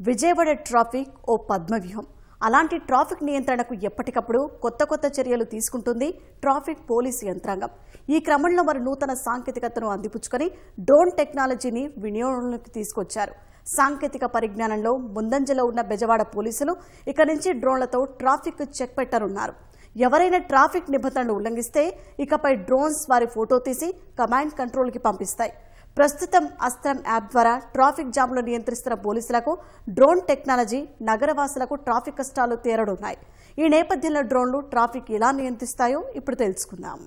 Vijayawada traffic ఓ పద్మవ్యూహం. అలాంటి traffic నియంత్రణకు ఎప్పటికప్పుడు కొత్త చర్యలు తీసుకుంటుంది ట్రాఫిక్ పోలీసు యంత్రాంగం. ఈ క్రమంలో మరి నూతన సాంకేతికతను అందిపుచ్చుకొని డ్రోన్ టెక్నాలజీని వినియోగంలోకి తీసుకొచ్చారు. సాంకేతిక పరిజ్ఞానంలో ముందంజలో ఉన్న బెజవాడ పోలీసులు ఇక నుంచి డ్రోన్లతో ట్రాఫిక్ చెక్ పెట్టనున్నారు. ఎవరైనా ట్రాఫిక్ నిబంధనలు ఉల్లంఘిస్తే ఇకపై డ్రోన్స్ వారి ఫోటో తీసి కమాండ్ కంట్రోల్కి పంపిస్తాయి. ప్రస్తుతం అస్త్రం యాప్ ద్వారా ట్రాఫిక్ జామ్లు నియంత్రిస్తున్న పోలీసులకు డ్రోన్ టెక్నాలజీ నగరవాసులకు ట్రాఫిక్ కష్టాలు తీరనున్నాయి. ఈ నేపథ్యంలో డ్రోన్లు ట్రాఫిక్ ఎలా నియంత్రిస్తాయో ఇప్పుడు తెలుసుకుందాం.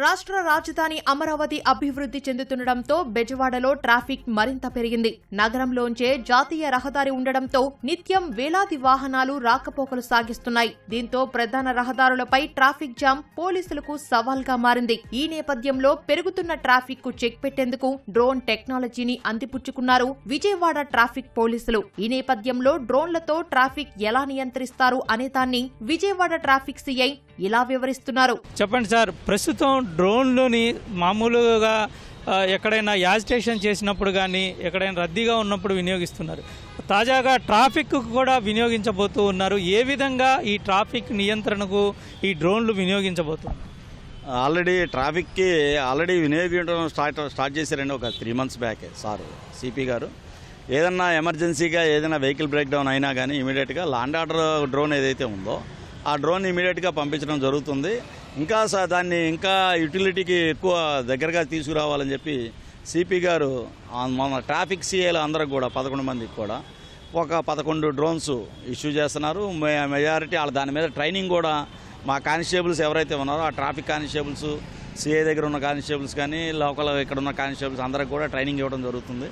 రాష్ట్ర రాజధాని అమరావతి అభివృద్ధి చెందుతుండటంతో బెజవాడలో ట్రాఫిక్ మరింత పెరిగింది. నగరంలోంచే జాతీయ రహదారి ఉండడంతో నిత్యం వేలాది వాహనాలు రాకపోకలు సాగిస్తున్నాయి. దీంతో ప్రధాన రహదారులపై ట్రాఫిక్ జామ్ పోలీసులకు సవాల్గా మారింది. ఈ నేపథ్యంలో పెరుగుతున్న ట్రాఫిక్ కు చెక్ పెట్టేందుకు డ్రోన్ టెక్నాలజీని అందిపుచ్చుకున్నారు విజయవాడ ట్రాఫిక్ పోలీసులు. ఈ నేపథ్యంలో డ్రోన్లతో ట్రాఫిక్ ఎలా నియంత్రిస్తారు అనే దాన్ని విజయవాడ ట్రాఫిక్ సిఐ ఇలా వివరిస్తున్నారు. చెప్పండి సార్, ప్రస్తుతం డ్రోన్లోని మామూలుగా ఎక్కడైనా యాజిటేషన్ చేసినప్పుడు కానీ ఎక్కడైనా రద్దీగా ఉన్నప్పుడు వినియోగిస్తున్నారు. తాజాగా ట్రాఫిక్ కూడా వినియోగించబోతూ ఉన్నారు. ఏ విధంగా ఈ ట్రాఫిక్ నియంత్రణకు ఈ డ్రోన్లు వినియోగించబోతున్నారు? ట్రాఫిక్కి వినియోగించడం స్టార్ట్ చేశారండి ఒక 3 months బ్యాక్ సార్ సిపి గారు. ఏదన్నా ఎమర్జెన్సీగా ఏదైనా వెహికల్ బ్రేక్ డౌన్ అయినా కానీ ఇమీడియట్గా ల్యాండ్ ఆర్డర్ డ్రోన్ ఏదైతే ఉందో ఆ డ్రోన్ ఇమీడియట్గా పంపించడం జరుగుతుంది. ఇంకా దాన్ని ఇంకా యూటిలిటీకి ఎక్కువ దగ్గరగా తీసుకురావాలని చెప్పి సిపి గారు మన ట్రాఫిక్ సిఐలు అందరికి కూడా 11 మందికి కూడా ఒక 11 డ్రోన్స్ ఇష్యూ చేస్తున్నారు. మెజారిటీ వాళ్ళ దాని మీద ట్రైనింగ్ కూడా మా కానిస్టేబుల్స్ ఎవరైతే ఉన్నారో ఆ ట్రాఫిక్ కానిస్టేబుల్స్, సిఐ దగ్గర ఉన్న కానిస్టేబుల్స్ కానీ లోకల్ ఇక్కడ ఉన్న కానిస్టేబుల్స్ అందరికి కూడా ట్రైనింగ్ ఇవ్వడం జరుగుతుంది.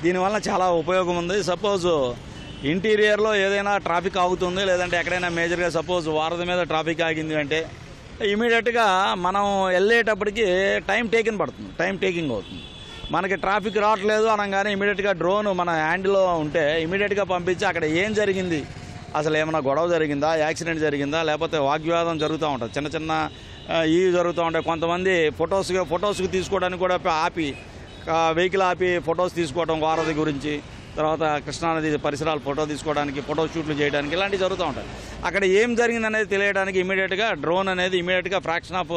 దీనివల్ల చాలా ఉపయోగం ఉంది. సపోజ్ ఇంటీరియర్లో ఏదైనా ట్రాఫిక్ ఆగుతుంది, లేదంటే ఎక్కడైనా మేజర్గా సపోజ్ వారధి మీద ట్రాఫిక్ ఆగింది అంటే ఇమీడియట్గా మనం వెళ్ళేటప్పటికి టైం టేకింగ్ అవుతుంది. మనకి ట్రాఫిక్ రావట్లేదు అనగానే ఇమీడియట్గా డ్రోన్ మన హ్యాండ్లో ఉంటే ఇమీడియట్గా పంపించి అక్కడ ఏం జరిగింది, అసలు ఏమైనా గొడవ జరిగిందా, యాక్సిడెంట్ జరిగిందా, లేకపోతే వాగ్వివాదం జరుగుతూ ఉంటుంది, చిన్న ఇవి జరుగుతూ ఉంటాయి. కొంతమంది ఫొటోస్కి తీసుకోవడానికి కూడా వెహికల్ ఆపి ఫొటోస్ తీసుకోవడం, వారధి గురించి, తర్వాత కృష్ణానది పరిసరాలు ఫోటో తీసుకోవడానికి, ఫోటో షూట్లు చేయడానికి ఇలాంటివి జరుగుతూ ఉంటాయి. అక్కడ ఏం జరిగిందనేది తెలియడానికి ఇమీడియట్గా డ్రోన్ అనేది ఇమీడియట్గా fraction of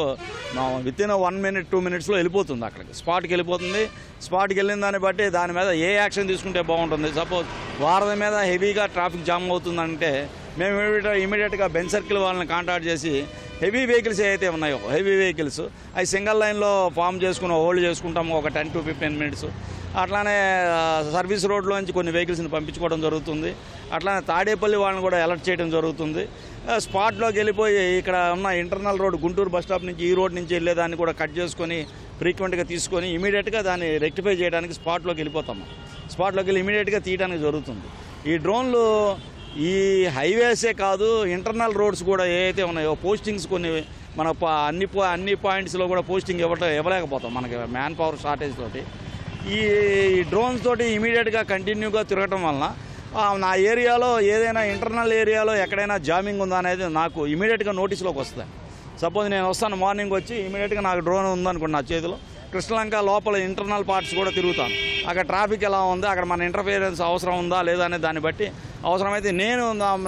with in 1 minute 2 minutesలో వెళ్ళిపోతుంది. అక్కడికి స్పాట్కి వెళ్ళిపోతుంది. స్పాట్కి వెళ్ళిన దాన్ని బట్టి దాని మీద ఏ యాక్షన్ తీసుకుంటే బాగుంటుంది. సపోజ్ వారధి మీద హెవీగా ట్రాఫిక్ జామ్ అవుతుందంటే మేము ఇమీడియట్గా బెంచ్ సర్కిల్ వాళ్ళని కాంటాక్ట్ చేసి హెవీ వెహికల్స్ ఏవైతే ఉన్నాయో అవి సింగిల్ లైన్లో ఫామ్ చేసుకుని హోల్డ్ చేసుకుంటాము ఒక 10 to 15 minutes. అట్లానే సర్వీస్ రోడ్లోంచి కొన్ని వెహికల్స్ని పంపించుకోవడం జరుగుతుంది. అట్లానే తాడేపల్లి వాళ్ళని కూడా అలర్ట్ చేయడం జరుగుతుంది. స్పాట్లోకి వెళ్ళిపోయి ఇక్కడ ఉన్న internal road Guntur bus stop నుంచి ఈ రోడ్ నుంచి వెళ్ళేదాన్ని కూడా కట్ చేసుకొని ఫ్రీక్వెంట్గా తీసుకొని ఇమీడియట్గా దాన్ని రెక్టిఫై చేయడానికి స్పాట్లోకి వెళ్ళిపోతాము. స్పాట్లోకి వెళ్ళి ఇమీడియట్గా తీయడానికి జరుగుతుంది. ఈ డ్రోన్లు ఈ హైవేసే కాదు, ఇంటర్నల్ రోడ్స్ కూడా ఏవైతే ఉన్నాయో పోస్టింగ్స్ కొన్ని మన అన్ని పాయింట్స్లో కూడా పోస్టింగ్ ఇవ్వలేకపోతాం మనకి మ్యాన్ పవర్ షార్టేజ్ తోటి. ఈ డ్రోన్స్ తోటి ఇమీడియట్గా కంటిన్యూగా తిరగటం వలన నా ఏరియాలో ఏదైనా ఇంటర్నల్ ఏరియాలో ఎక్కడైనా జామింగ్ ఉందా అనేది నాకు ఇమీడియట్గా నోటీస్లోకి వస్తుంది. సపోజ్ నేను వస్తాను మార్నింగ్ వచ్చి ఇమీడియట్గా నాకు డ్రోన్ ఉందనుకోండి నా చేతిలో, కృష్ణలంక లోపల ఇంటర్నల్ పార్ట్స్ కూడా తిరుగుతాను. అక్కడ ట్రాఫిక్ ఎలా ఉంది, అక్కడ మన ఇంటర్ఫియరెన్స్ అవసరం ఉందా లేదా అనే దాన్ని బట్టి అవసరమైతే నేను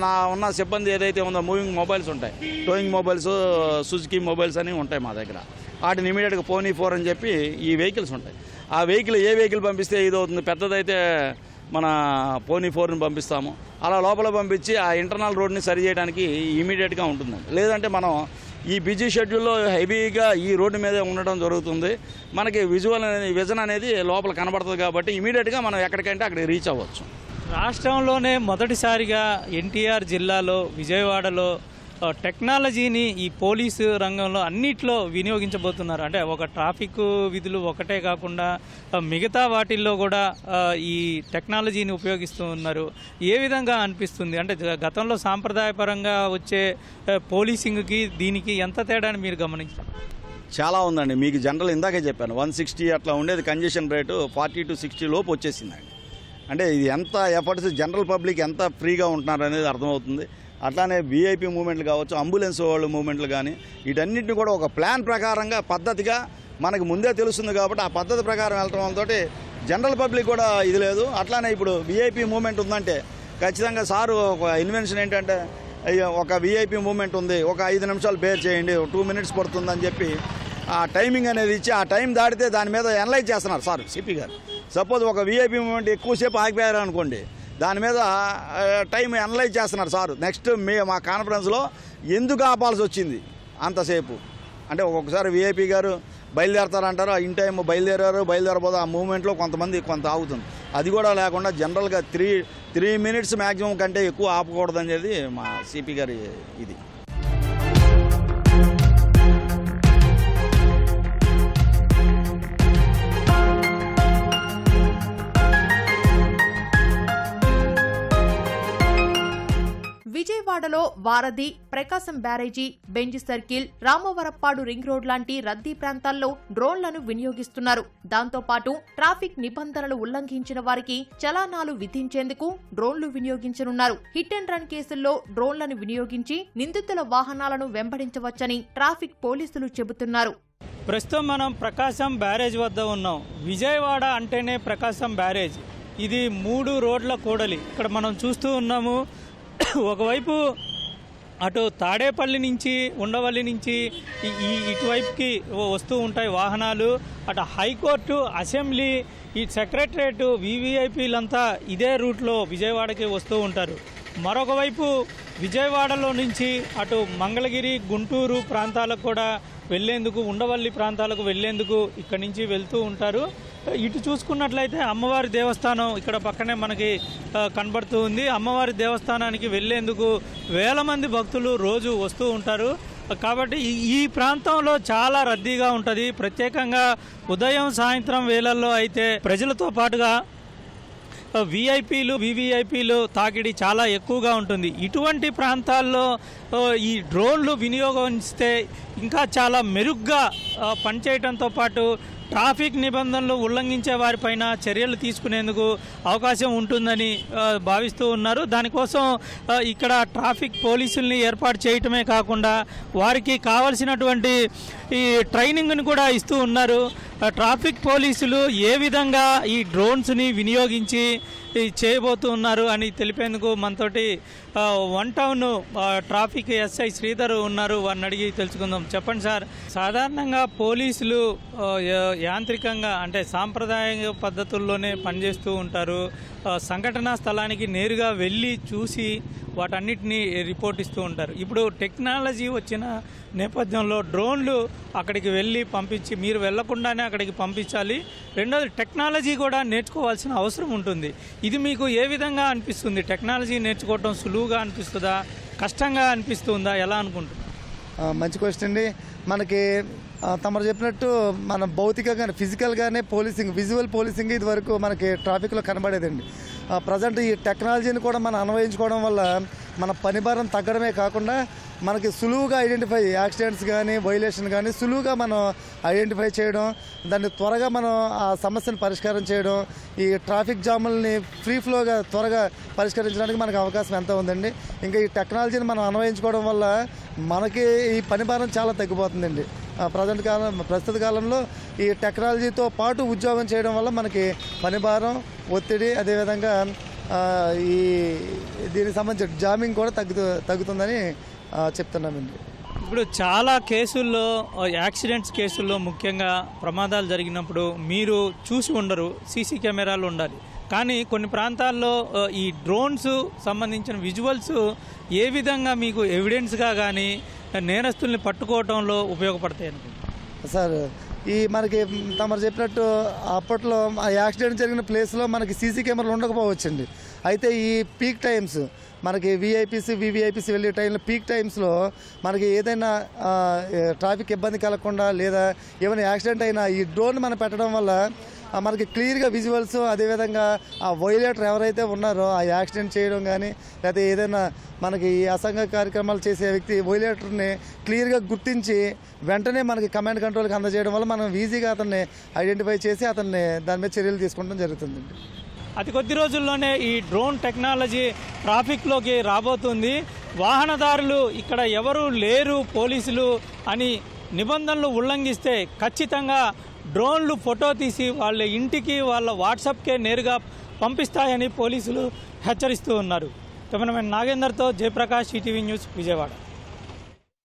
నా ఉన్న సిబ్బంది ఏదైతే ఉందో మూవింగ్ మొబైల్స్ ఉంటాయి, టోయింగ్ మొబైల్స్, సుజుకి మొబైల్స్ అని ఉంటాయి మా దగ్గర. వాటిని ఇమీడియట్గా పోనీ 4 అని చెప్పి ఈ వెహికల్స్ ఉంటాయి. ఆ వెహికల్ ఏ వెహికల్ పంపిస్తే ఇది అవుతుంది, పెద్దదైతే మన పోనీ 4ని పంపిస్తాము. అలా లోపల పంపించి ఆ ఇంటర్నల్ రోడ్ని సరి చేయడానికి ఇమీడియట్గా ఉంటుందండి. లేదంటే మనం ఈ బిజీ షెడ్యూల్లో హెవీగా ఈ రోడ్డు మీదే ఉండడం జరుగుతుంది. మనకి విజన్ అనేది లోపల కనబడుతుంది కాబట్టి ఇమీడియట్గా మనం ఎక్కడికంటే అక్కడికి రీచ్ అవ్వచ్చు. రాష్ట్రంలోనే మొదటిసారిగా ఎన్టీఆర్ జిల్లాలో విజయవాడలో టెక్నాలజీని ఈ పోలీసు రంగంలో అన్నిట్లో వినియోగించబోతున్నారు. అంటే ఒక ట్రాఫిక్ విధులు ఒకటే కాకుండా మిగతా వాటిల్లో కూడా ఈ టెక్నాలజీని ఉపయోగిస్తూ ఉన్నారు. ఏ విధంగా అనిపిస్తుంది? అంటే గతంలో సాంప్రదాయపరంగా వచ్చే పోలీసింగ్కి దీనికి ఎంత తేడాని మీరు గమనించారు? చాలా ఉందండి. మీకు జనరల్ ఇందాకే చెప్పాను 160 అట్లా ఉండేది కంజెషన్ రేటు 40 to 60 లోపు వచ్చేసిందండి. అంటే ఇది ఎంత ఎఫర్ట్స్, జనరల్ పబ్లిక్ ఎంత ఫ్రీగా ఉంటున్నారు అనేది అర్థమవుతుంది. అట్లానే వీఐపీ మూమెంట్లు కావచ్చు, అంబులెన్స్ వాళ్ళు మూమెంట్లు కానీ వీటన్నిటిని కూడా ఒక ప్లాన్ ప్రకారంగా పద్ధతిగా మనకు ముందే తెలుస్తుంది కాబట్టి ఆ పద్ధతి ప్రకారం వెళ్ళటం వల్లతోటి జనరల్ పబ్లిక్ కూడా ఇది లేదు. అట్లానే ఇప్పుడు వీఐపీ మూమెంట్ ఉందంటే ఖచ్చితంగా సారు ఒక ఇన్వెన్షన్ ఏంటంటే ఒక వీఐపీ మూమెంట్ ఉంది, ఒక 5 నిమిషాలు బేర్ చేయండి, 2 minutes పడుతుందని చెప్పి ఆ టైమింగ్ అనేది ఇచ్చి ఆ టైం దాటితే దాని మీద అనలైజ్ చేస్తున్నారు సార్ సిపి గారు. సపోజ్ ఒక వీఐపీ మూమెంట్ ఎక్కువసేపు ఆగిపోయారు అనుకోండి, దాని మీద టైం అనలైజ్ చేస్తున్నారు సార్. నెక్స్ట్ మా కాన్ఫరెన్స్లో ఎందుకు ఆపాల్సి వచ్చింది అంతసేపు అంటే ఒక్కొక్కసారి వీఐపీ గారు బయలుదేరతారంటారు, ఇన్ టైం బయలుదేరబోదు, ఆ మూమెంట్లో కొంతమంది కొంత ఆగుతుంది. అది కూడా లేకుండా జనరల్గా 3 minutes మ్యాక్సిమం కంటే ఎక్కువ ఆపకూడదు అనేది మా సిపి గారి ఇది. విజయవాడలో వారధి, Prakasam barrage, benz circle, Ramavarappadu ring road లాంటి రద్దీ ప్రాంతాల్లో డ్రోన్లను వినియోగిస్తున్నారు. దాంతో పాటు ట్రాఫిక్ నిబంధనలు ఉల్లంఘించిన వారికి చలానాలు విధించేందుకు డ్రోన్లు వినియోగించనున్నారు. హిట్ అండ్ రన్ కేసుల్లో డ్రోన్లను వినియోగించి నిందితుల వాహనాలను వెంబడించవచ్చని ట్రాఫిక్ పోలీసులు చెబుతున్నారు. ప్రస్తుతం మనం ప్రకాశం బ్యారేజ్ వద్ద ఉన్నాం. విజయవాడ అంటేనే ప్రకాశం బ్యారేజ్. ఇది 3 రోడ్ల కూడలి. ఇక్కడ మనం చూస్తూ ఉన్నాము. ఒకవైపు అటు తాడేపల్లి నుంచి, ఉండవల్లి నుంచి ఇటువైపుకి వస్తూ ఉంటాయి వాహనాలు. అటు హైకోర్టు, అసెంబ్లీ, ఈ సెక్రటరేట్, వివిఐపీలంతా ఇదే రూట్లో విజయవాడకి వస్తూ ఉంటారు. మరొక వైపు విజయవాడలో నుంచి అటు మంగళగిరి, గుంటూరు ప్రాంతాలకు కూడా వెళ్లేందుకు, ఉండవల్లి ప్రాంతాలకు వెళ్లేందుకు ఇక్కడి నుంచి వెళ్తూ ఉంటారు. ఇటు చూసుకున్నట్లయితే అమ్మవారి దేవస్థానం ఇక్కడ పక్కనే మనకి కనబడుతూ ఉంది. అమ్మవారి దేవస్థానానికి వెళ్లేందుకు వేల మంది భక్తులు రోజు వస్తూ ఉంటారు. కాబట్టి ఈ ప్రాంతంలో చాలా రద్దీగా ఉంటుంది. ప్రత్యేకంగా ఉదయం, సాయంత్రం వేళల్లో అయితే ప్రజలతో పాటుగా వీఐపీలు, వివిఐపీలు తాకిడి చాలా ఎక్కువగా ఉంటుంది. ఇటువంటి ప్రాంతాల్లో ఈ డ్రోన్లు వినియోగిస్తే ఇంకా చాలా మెరుగ్గా పనిచేయడంతో పాటు ట్రాఫిక్ నిబంధనలు ఉల్లంఘించే వారిపైన చర్యలు తీసుకునేందుకు అవకాశం ఉంటుందని భావిస్తూ ఉన్నారు. దానికోసం ఇక్కడ ట్రాఫిక్ పోలీసుల్ని ఏర్పాటు చేయటమే కాకుండా వారికి కావలసినటువంటి ఈ ట్రైనింగ్ను కూడా ఇస్తూ ఉన్నారు. ట్రాఫిక్ పోలీసులు ఏ విధంగా ఈ డ్రోన్స్ని వినియోగించి చేయబోతూ ఉన్నారు అని తెలిపేందుకు మనతోటి 1 టౌన్ ట్రాఫిక్ ఎస్ఐ శ్రీధర్ ఉన్నారు. వారిని అడిగి తెలుసుకుందాం. చెప్పండి సార్, సాధారణంగా పోలీసులు యాంత్రికంగా అంటే సాంప్రదాయ పద్ధతుల్లోనే పనిచేస్తూ ఉంటారు. సంఘటనా స్థలానికి నేరుగా వెళ్ళి చూసి వాటన్నిటినీ రిపోర్ట్ ఇస్తూ ఉంటారు. ఇప్పుడు టెక్నాలజీ వచ్చిన నేపథ్యంలో డ్రోన్లు అక్కడికి వెళ్ళి పంపించి, మీరు వెళ్లకుండానే అక్కడికి పంపించాలి. రెండోది టెక్నాలజీ కూడా నేర్చుకోవాల్సిన అవసరం ఉంటుంది. ఇది మీకు ఏ విధంగా అనిపిస్తుంది? టెక్నాలజీ నేర్చుకోవటం సులువుగా అనిపిస్తుందా, కష్టంగా అనిపిస్తుందా, ఎలా అనుకుంటున్నారు? మంచి క్వశ్చన్ అండి. మనకి తమరు చెప్పినట్టు మన భౌతికంగానే, ఫిజికల్గానే పోలీసింగ్, విజువల్ పోలీసింగ్ ఇది వరకు మనకి ట్రాఫిక్లో కనబడేదండి. ప్రజెంట్ ఈ టెక్నాలజీని కూడా మనం అన్వయించుకోవడం వల్ల మన పని భారం తగ్గడమే కాకుండా మనకి సులువుగా ఐడెంటిఫై, యాక్సిడెంట్స్ కానీ వైలేషన్ కానీ సులువుగా మనం ఐడెంటిఫై చేయడం, దాన్ని త్వరగా మనం ఆ సమస్యను పరిష్కారం చేయడం, ఈ ట్రాఫిక్ జాములని ఫ్రీ ఫ్లోగా త్వరగా పరిష్కరించడానికి మనకు అవకాశం ఎంత ఉందండి. ఇంకా ఈ టెక్నాలజీని మనం అన్వయించుకోవడం వల్ల మనకి ఈ పని భారం చాలా తగ్గిపోతుందండి. ప్రస్తుత కాలంలో ఈ టెక్నాలజీతో పాటు ఉద్యోగం చేయడం వల్ల మనకి పని భారం, ఒత్తిడి, అదేవిధంగా ఈ దీనికి సంబంధించిన జామింగ్ కూడా తగ్గుతుందని చెప్తున్నామండి. ఇప్పుడు చాలా కేసుల్లో, యాక్సిడెంట్స్ కేసుల్లో ముఖ్యంగా ప్రమాదాలు జరిగినప్పుడు మీరు చూసి ఉండరు, సీసీ కెమెరాలు ఉండాలి. కానీ కొన్ని ప్రాంతాల్లో ఈ డ్రోన్స్ సంబంధించిన విజువల్స్ ఏ విధంగా మీకు ఎవిడెన్స్గా కానీ నేరస్తుల్ని పట్టుకోవడంలో ఉపయోగపడతాయి అనుకుంటున్నాను సార్. ఈ మనకి తమరు చెప్పినట్టు అప్పట్లో ఆ యాక్సిడెంట్ జరిగిన ప్లేస్లో మనకి సీసీ కెమెరాలు ఉండకపోవచ్చండి. అయితే ఈ పీక్ టైమ్స్ మనకి విఐపీసీ వివిఐపీసీ వెళ్ళే టైంలో పీక్ టైమ్స్లో మనకి ఏదైనా ట్రాఫిక్ ఇబ్బంది కలగకుండా లేదా ఏమైనా యాక్సిడెంట్ అయినా ఈ డ్రోన్ మనం పెట్టడం వల్ల మనకి క్లియర్గా విజువల్స్, అదేవిధంగా ఆ వయోలేటర్ ఎవరైతే ఉన్నారో ఆ యాక్సిడెంట్ చేయడం కానీ లేకపోతే ఏదైనా మనకి ఈ అసంఘ కార్యక్రమాలు చేసే వ్యక్తి వయోలేటర్ని క్లియర్గా గుర్తించి వెంటనే మనకి కమాండ్ కంట్రోల్కి అందజేయడం వల్ల మనం ఈజీగా అతన్ని ఐడెంటిఫై చేసి అతన్ని దాని మీద చర్యలు తీసుకోవడం జరుగుతుందండి. అతి కొద్ది రోజుల్లోనే ఈ డ్రోన్ టెక్నాలజీ ట్రాఫిక్లోకి రాబోతుంది. వాహనదారులు ఇక్కడ ఎవరు లేరు పోలీసులు అని నిబంధనలు ఉల్లంఘిస్తే ఖచ్చితంగా డ్రోన్లు ఫోటో తీసి వాళ్ళ ఇంటికి వాళ్ళ వాట్సాప్కే నేరుగా పంపిస్తాయని పోలీసులు హెచ్చరిస్తూ ఉన్నారు. కెమెరామెన్ నాగేందర్తో జయప్రకాష్, ఈటీవీ న్యూస్, విజయవాడ.